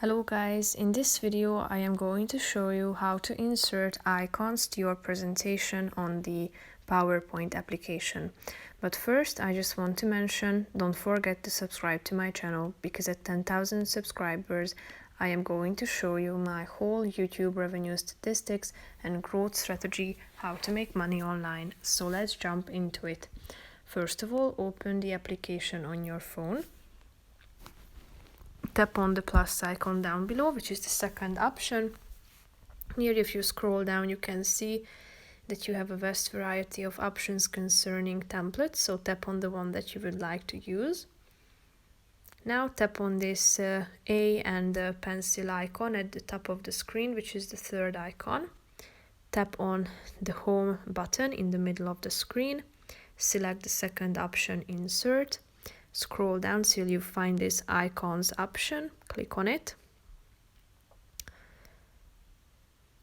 Hello guys, in this video I am going to show you how to insert icons to your presentation on the PowerPoint application. But first I just want to mention, don't forget to subscribe to my channel, because at 10,000 subscribers I am going to show you my whole YouTube revenue statistics and growth strategy, how to make money online. So let's jump into it. First of all, open the application on your phone. Tap on the plus icon down below, which is the second option. Here, if you scroll down, you can see that you have a vast variety of options concerning templates, so tap on the one that you would like to use. Now tap on this A and the pencil icon at the top of the screen, which is the third icon. Tap on the home button in the middle of the screen. Select the second option, insert. Scroll down till you find this icons option, click on it.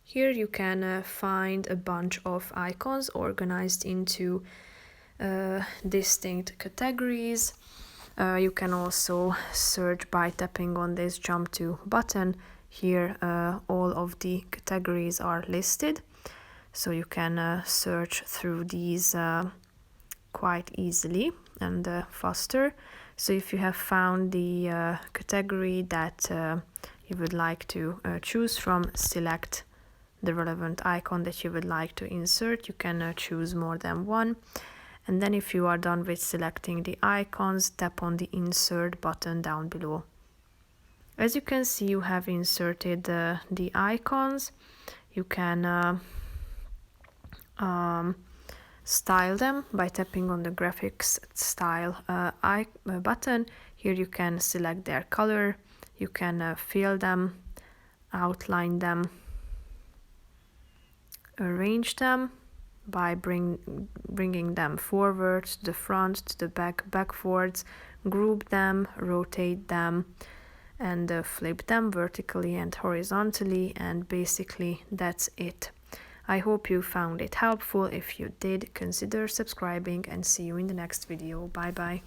Here you can find a bunch of icons organized into distinct categories. You can also search by tapping on this jump to button. Here all of the categories are listed, so you can search through these quite easily and faster. So if you have found the category that you would like to choose from, select the relevant icon that you would like to insert. You can choose more than one. And then if you are done with selecting the icons, tap on the insert button down below. As you can see, you have inserted the icons. You can style them by tapping on the graphics style button. Here you can select their color, you can fill them, outline them, arrange them by bringing them forward, to the front, to the back, backwards, group them, rotate them, and flip them vertically and horizontally, and basically that's it. I hope you found it helpful. If you did, consider subscribing, and see you in the next video. Bye bye.